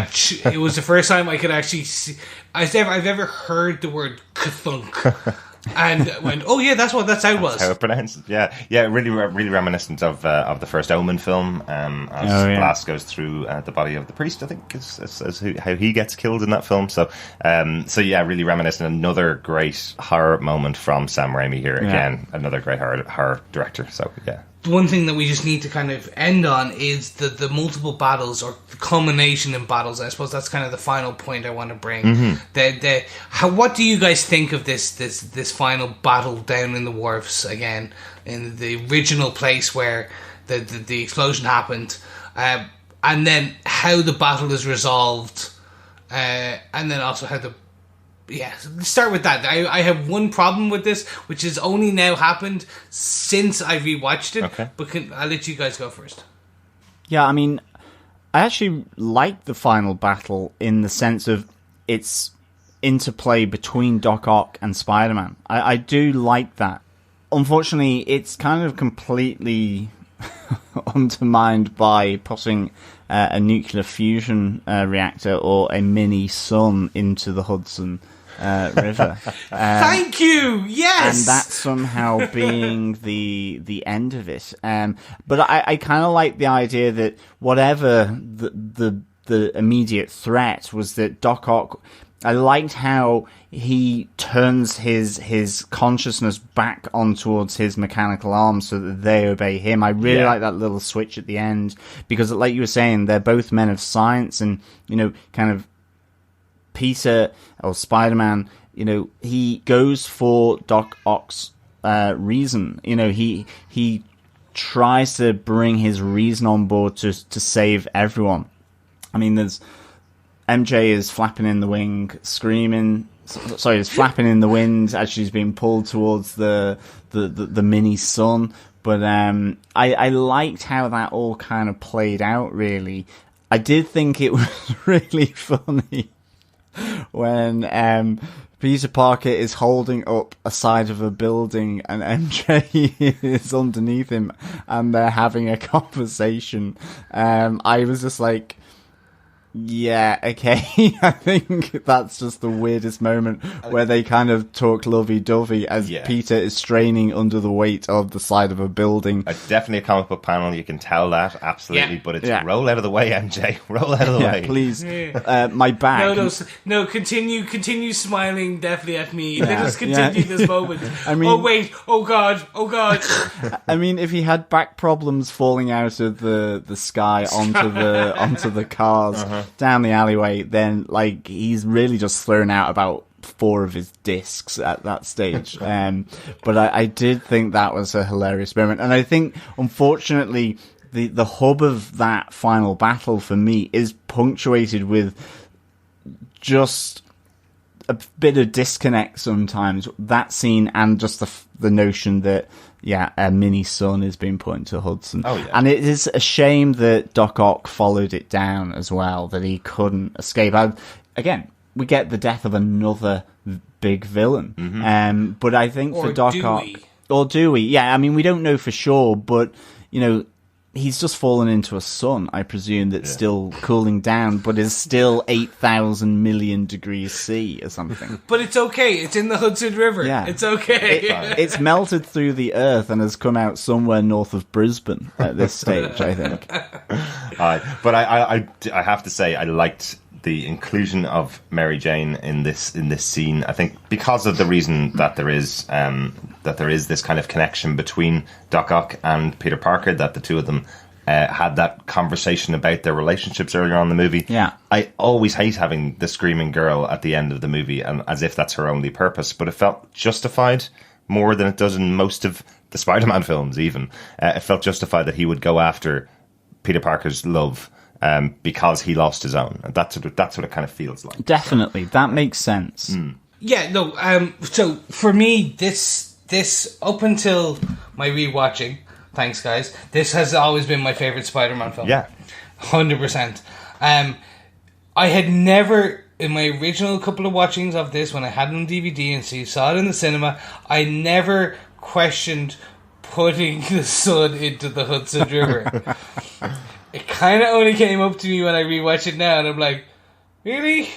it was the first time I could actually see... I've ever heard the word kathunk. And went, oh yeah, that's what that sound was. That's how it pronounced. Yeah, really reminiscent of the first Omen film. As glass goes through the body of the priest, I think is how he gets killed in that film. So yeah, really reminiscent. Another great horror moment from Sam Raimi here. Again, another great horror director. So yeah. One thing that we just need to kind of end on is the multiple battles, or the culmination in battles. I suppose that's kind of the final point I want to bring. Mm-hmm. What do you guys think of this final battle down in the wharves again, in the original place where the explosion happened, and then how the battle is resolved, and then also how the... Yeah, start with that. I have one problem with this, which has only now happened since I rewatched it. Okay. But I'll let you guys go first. Yeah, I mean, I actually like the final battle in the sense of its interplay between Doc Ock and Spider-Man. I do like that. Unfortunately, it's kind of completely undermined by putting a nuclear fusion reactor or a mini sun into the Hudson River. Thank you. Yes, and that somehow being the end of it. But I kind of like the idea that whatever the immediate threat was, that Doc Ock... I liked how he turns his consciousness back on towards his mechanical arms so that they obey him. I really like that little switch at the end, because like you were saying, they're both men of science, and, kind of Peter, or Spider-Man, he goes for Doc Ock's reason. He tries to bring his reason on board to save everyone. I mean, there's... MJ is flapping in the wing, screaming. Sorry, is flapping in the wind as she's being pulled towards the mini sun. But I liked how that all kind of played out. Really, I did think it was really funny when Peter Parker is holding up a side of a building and MJ is underneath him, and they're having a conversation. I was just like, yeah, okay. I think that's just the weirdest moment where they kind of talk lovey-dovey as Peter is straining under the weight of the side of a building. It's definitely a comic book panel, you can tell that, absolutely, but it's roll out of the way, MJ. Roll out of the way. Please. My back. No, continue smiling deathly at me. Let us continue this moment. I mean, oh wait, oh god. I mean, if he had back problems falling out of the sky onto the cars, down the alleyway, then he's really just thrown out about 4 of his discs at that stage. But I did think that was a hilarious moment, and I think unfortunately the hub of that final battle for me is punctuated with just a bit of disconnect sometimes. That scene, and just the notion that a mini sun is being put into Hudson. Oh, yeah. And it is a shame that Doc Ock followed it down as well, that he couldn't escape. Again, we get the death of another big villain. Mm-hmm. But I think for Doc Ock... Or do we? Yeah, I mean, we don't know for sure, but, he's just fallen into a sun, I presume, that's still cooling down, but is still 8,000 million degrees C or something. But it's okay. It's in the Hudson River. Yeah. It's okay. It's melted through the earth and has come out somewhere north of Brisbane at this stage, I think. But I have to say, I liked the inclusion of Mary Jane in this scene. I think because of the reason that there is this kind of connection between Doc Ock and Peter Parker, that the two of them had that conversation about their relationships earlier on in the movie. Yeah, I always hate having the screaming girl at the end of the movie, and as if that's her only purpose. But it felt justified more than it does in most of the Spider-Man films. Even it felt justified that he would go after Peter Parker's love. because he lost his own. And that's what it kind of feels like. Definitely, that makes sense. Yeah, no. So for me, this up until my rewatching, thanks guys, this has always been my favorite Spider-Man film. Yeah, 100%. I had never, in my original couple of watchings of this, when I had it on DVD and saw it in the cinema, I never questioned putting the sun into the Hudson River. It kind of only came up to me when I rewatch it now, and I'm like, really?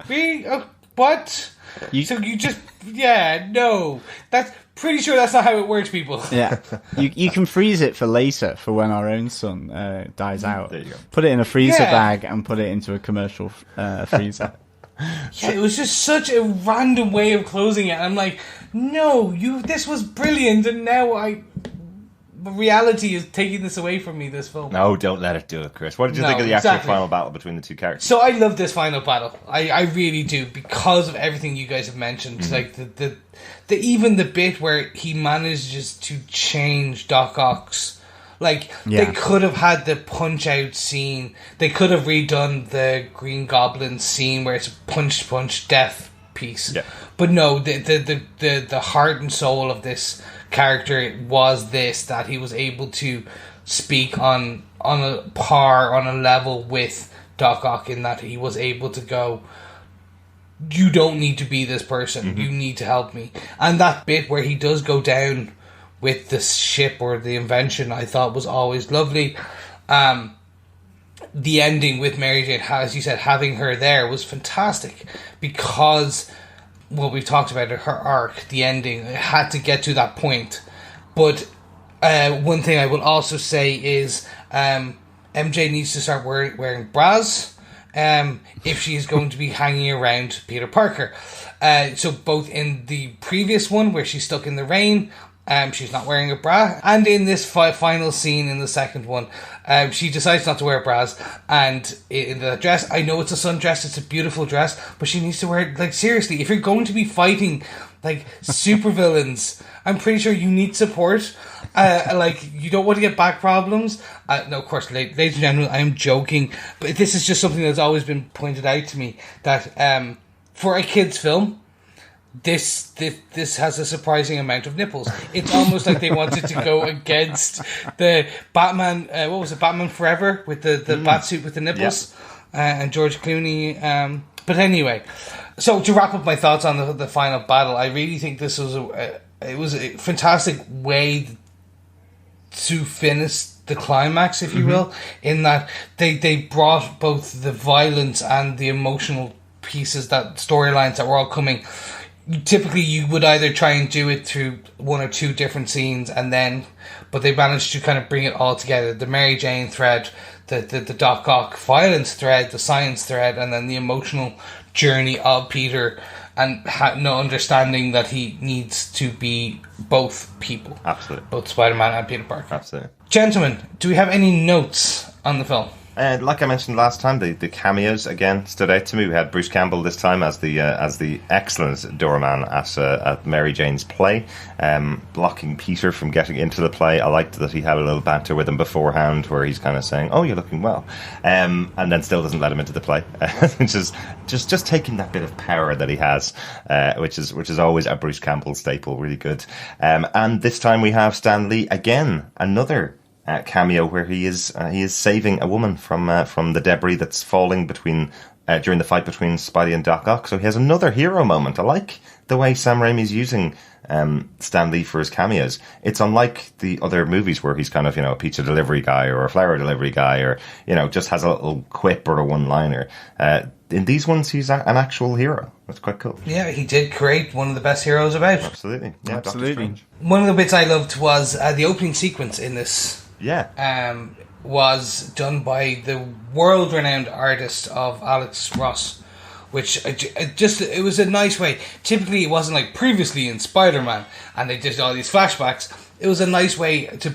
Really? Oh, what? So you just, no. That's pretty sure that's not how it works, people. Yeah. You can freeze it for later, for when our own sun dies out. There you go. Put it in a freezer bag and put it into a commercial freezer. Yeah, it was just such a random way of closing it. I'm like, no, this was brilliant, and now reality is taking this away from me, this film. No, don't let it do it, Chris. What did you think of the actual final battle between the two characters? So I love this final battle. I really do, because of everything you guys have mentioned. Like the even the bit where he manages to change Doc Ock's. Like, they could have had the punch-out scene. They could have redone the Green Goblin scene where it's a punch, death piece. Yeah. But no, the heart and soul of this character was this, that he was able to speak on a par, on a level with Doc Ock, in that he was able to go, you don't need to be this person. You need to help me. And that bit where he does go down with the ship or the invention, I thought was always lovely. The ending with Mary Jane, as you said, having her there was fantastic, because what we've talked about, her arc, the ending, it had to get to that point. But one thing I will also say is MJ needs to start wearing bras if she's going to be hanging around Peter Parker. So both in the previous one where she's stuck in the rain, she's not wearing a bra, and in this final scene in the second one, she decides not to wear bras, and in the dress, I know it's a sundress, it's a beautiful dress, but she needs to wear it. Like, seriously, if you're going to be fighting like supervillains, I'm pretty sure you need support. Like, you don't want to get back problems. No, of course, ladies and gentlemen, I am joking, but this is just something that's always been pointed out to me, that for a kid's film, this has a surprising amount of nipples. It's almost like they wanted to go against the Batman. What was it, Batman Forever, with the bat suit with the nipples, and George Clooney. But anyway, so to wrap up my thoughts on the final battle, I really think this was a fantastic way to finish the climax, if you will, in that they brought both the violence and the emotional pieces, that storylines that were all coming. Typically, you would either try and do it through one or two different scenes, but they managed to kind of bring it all together. The Mary Jane thread, the Doc Ock violence thread, the science thread, and then the emotional journey of Peter, and no understanding that he needs to be both people. Absolutely. Both Spider-Man and Peter Parker. Absolutely. Gentlemen, do we have any notes on the film? Like I mentioned last time, the cameos again stood out to me. We had Bruce Campbell this time as the excellent doorman at Mary Jane's play, blocking Peter from getting into the play. I liked that he had a little banter with him beforehand, where he's kind of saying, "Oh, you're looking well," and then still doesn't let him into the play, which is just taking that bit of power that he has, which is always a Bruce Campbell staple. Really good. And this time we have Stan Lee again, another cameo where he is saving a woman from the debris that's falling during the fight between Spidey and Doc Ock. So he has another hero moment. I like the way Sam Raimi's using Stan Lee for his cameos. It's unlike the other movies where he's kind of, a pizza delivery guy or a flower delivery guy, or just has a little quip or a one-liner. In these ones, he's an actual hero. That's quite cool. Yeah, he did create one of the best heroes about. Absolutely. Yeah, absolutely. One of the bits I loved was the opening sequence in this. Yeah. Was done by the world-renowned artist of Alex Ross, which it was a nice way. Typically, it wasn't like previously in Spider-Man, and they did all these flashbacks. It was a nice way to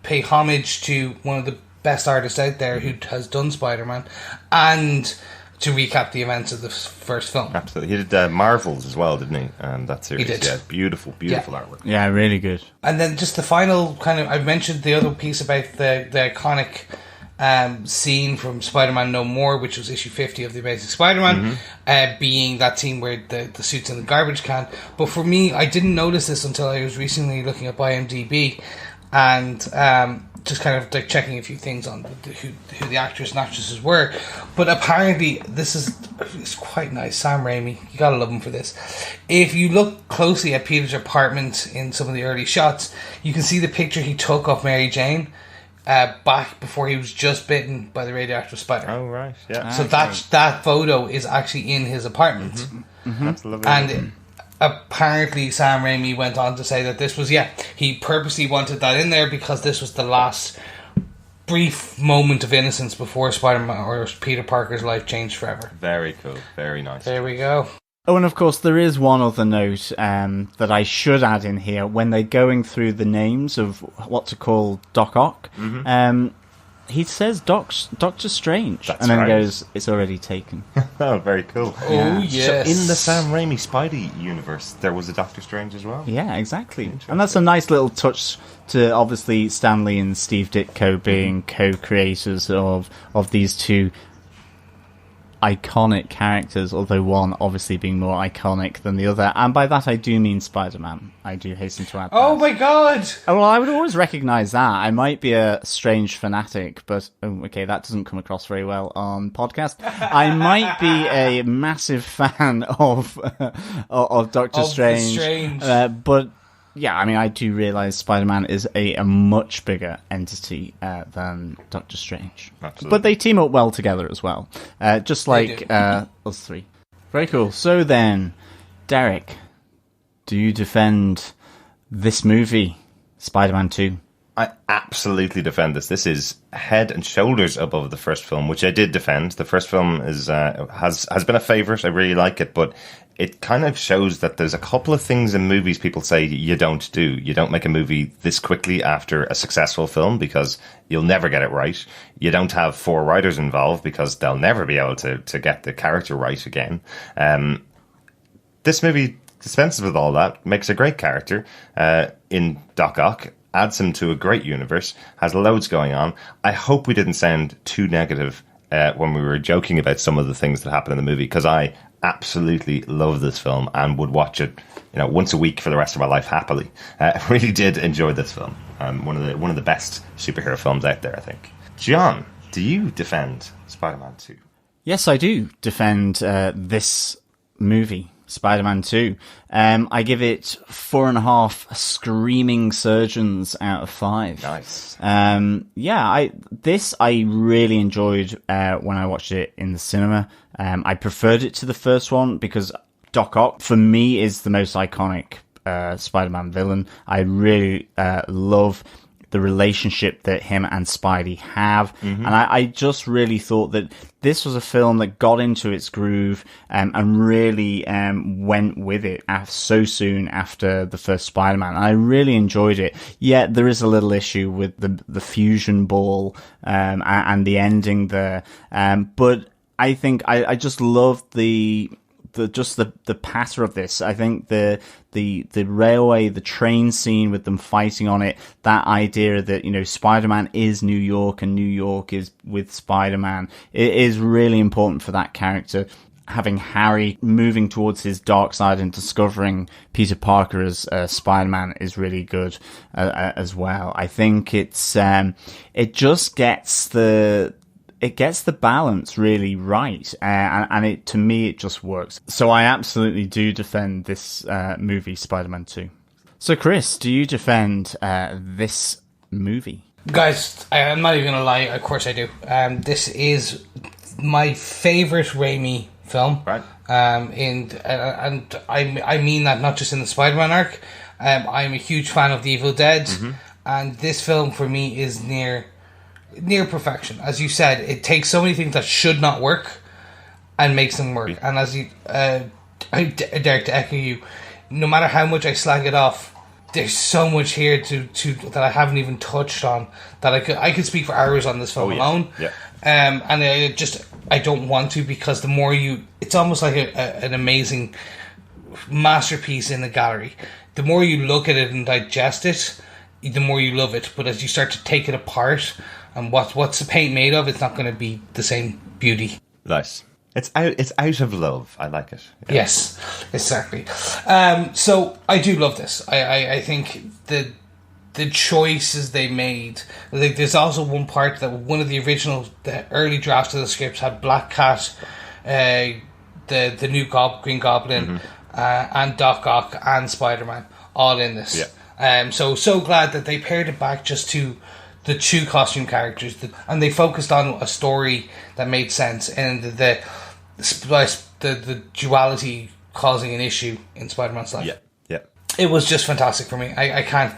pay homage to one of the best artists out there who has done Spider-Man, and to recap the events of the first film. Absolutely. He did Marvels as well, didn't he? That series. He did. Yeah, beautiful artwork. Yeah, really good. And then just the final kind of, I mentioned the other piece about the iconic scene from Spider-Man No More, which was issue 50 of The Amazing Spider-Man, being that scene where the suit's in the garbage can. But for me, I didn't notice this until I was recently looking up IMDb and just kind of like checking a few things on who the actors and actresses were. But apparently, it's quite nice. Sam Raimi, you gotta love him for this. If you look closely at Peter's apartment in some of the early shots, you can see the picture he took of Mary Jane back before he was just bitten by the radioactive spider. Oh, right, yeah. So that photo is actually in his apartment. That's lovely. And apparently Sam Raimi went on to say that this was, he purposely wanted that in there because this was the last brief moment of innocence before Spider-Man or Peter Parker's life changed forever. Very cool. Very nice. There we go. Oh, and of course, there is one other note that I should add in here. When they're going through the names of what to call Doc Ock, he says Doctor Strange. That's and then right. Goes, it's already taken. Oh, very cool. Oh, yes. So in the Sam Raimi Spidey universe, there was a Doctor Strange as well? Yeah, exactly. And that's a nice little touch to, obviously, Stanley and Steve Ditko being co-creators of these two iconic characters, although one obviously being more iconic than the other. And by that I do mean Spider-Man. I do hasten to add Oh that. my god! Oh, well, I would always recognise that. I might be a strange fanatic, but okay, that doesn't come across very well on podcast. I might be a massive fan of Doctor Strange. But yeah, I mean, I do realise Spider-Man is a much bigger entity than Doctor Strange. Absolutely. But they team up well together as well, just like us three. Very cool. So then, Derek, do you defend this movie, Spider-Man 2? I absolutely defend this. This is head and shoulders above the first film, which I did defend. The first film is has been a favourite. I really like it, but it kind of shows that there's a couple of things in movies people say you don't do. You don't make a movie this quickly after a successful film because you'll never get it right. You don't have 4 writers involved because they'll never be able to get the character right again. This movie dispenses with all that, makes a great character in Doc Ock, adds him to a great universe, has loads going on. I hope we didn't sound too negative when we were joking about some of the things that happen in the movie, because I absolutely love this film and would watch it, once a week for the rest of my life happily. I really did enjoy this film. One of the best superhero films out there, I think. John, do you defend Spider-Man 2? Yes, I do defend this movie, Spider-Man 2. I give it 4.5 screaming surgeons out of 5. Nice. I really enjoyed when I watched it in the cinema. I preferred it to the first one because Doc Ock, for me, is the most iconic Spider-Man villain. I really love the relationship that him and Spidey have. And I just really thought that this was a film that got into its groove and really went with it so soon after the first Spider-Man. And I really enjoyed it. Yet there is a little issue with the fusion ball and the ending there. But I think I just love the patter of this. I think the railway, the train scene with them fighting on it, that idea that, Spider-Man is New York and New York is with Spider-Man, it is really important for that character. Having Harry moving towards his dark side and discovering Peter Parker as Spider-Man is really good as well. I think it just gets the balance really right, and to me it just works. So I absolutely do defend this movie, Spider-Man 2. So Chris, do you defend this movie? Guys, I'm not even gonna lie, of course I do. This is my favourite Raimi film. Right. And I mean that not just in the Spider-Man arc. I'm a huge fan of The Evil Dead, and this film for me is near perfection. As you said, it takes so many things that should not work and makes them work. And as you, Derek, to echo you, no matter how much I slag it off, there's so much here to that I haven't even touched on that I could speak for hours on this film alone. Yeah. And I don't want to, because the more it's almost like an amazing masterpiece in the gallery. The more you look at it and digest it, the more you love it. But as you start to take it apart, and what's the paint made of? It's not going to be the same beauty. Nice. It's out of love. I like it. Yeah. Yes, exactly. So I do love this. I think the choices they made. Like, there's also one part that one of the early drafts of the scripts had Black Cat, the new Green Goblin, and Doc Ock and Spider-Man all in this. Yeah. So glad that they paired it back just to the two costume characters, and they focused on a story that made sense, and the duality causing an issue in Spider-Man's life. Yeah. It was just fantastic for me. I can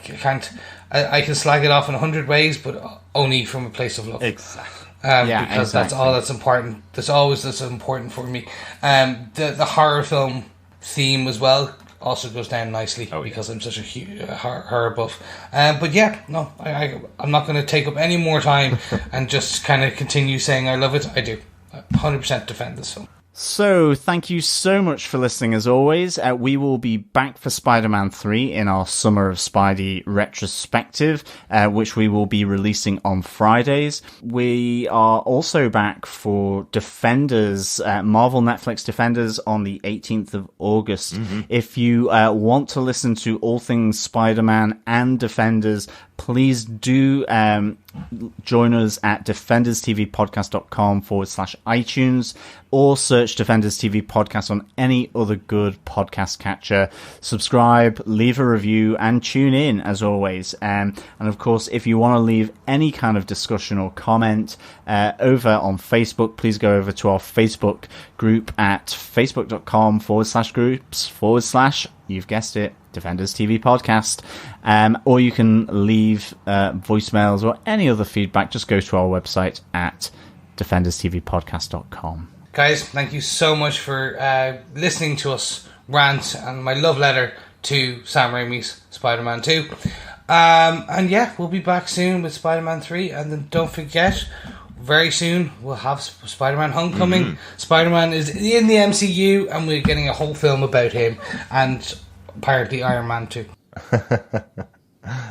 slag it off in 100 ways, but only from a place of love. Exactly. Because that's all that's important. That's important for me. The horror film theme as well also goes down nicely because I'm such a huge horror buff. But yeah, no, I'm not going to take up any more time and just kind of continue saying I love it. I do. 100% defend this film. So, thank you so much for listening as always. We will be back for Spider-Man 3 in our Summer of Spidey retrospective, which we will be releasing on Fridays. We are also back for Defenders, Marvel Netflix Defenders on the 18th of August. If you want to listen to all things Spider-Man and Defenders, please do join us at defenderstvpodcast.com/iTunes, or search Defenders TV Podcast on any other good podcast catcher. Subscribe, leave a review, and tune in as always. And of course, if you want to leave any kind of discussion or comment over on Facebook, please go over to our Facebook group at facebook.com/groups/ you've guessed it, Defenders TV Podcast. Or you can leave voicemails or any other feedback. Just go to our website at defenderstvpodcast.com. Guys, thank you so much for listening to us rant and my love letter to Sam Raimi's Spider-Man 2. And yeah, we'll be back soon with Spider-Man 3. And then don't forget, very soon we'll have Spider-Man Homecoming. Spider-Man is in the MCU and we're getting a whole film about him. And apparently Iron Man 2.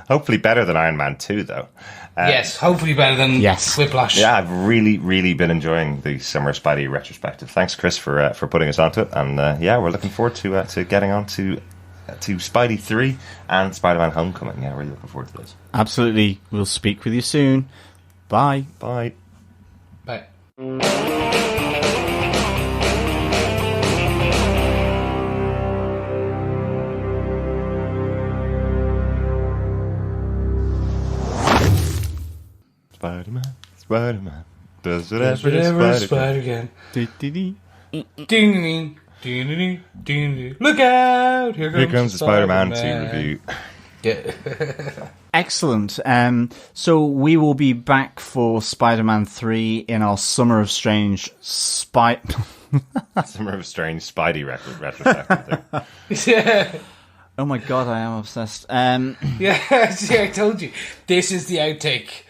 Hopefully better than Iron Man 2, though. Yes, hopefully better than Whiplash. Yeah, I've really, really been enjoying the Summer Spidey retrospective. Thanks, Chris, for putting us onto it. And yeah, we're looking forward to getting on to Spidey 3 and Spider-Man Homecoming. Yeah, really looking forward to those. Absolutely. We'll speak with you soon. Bye. Bye. Bye. Spider-Man does whatever Spider can. Ding ding ding ding. Look out! Here comes the Spider-Man 2 review. Yeah. Excellent. So we will be back for Spider-Man 3 in our Summer of Strange Summer of Strange Spidey retrospective. Yeah. Oh my god, I am obsessed. Yeah, see, I told you. This is the outtake.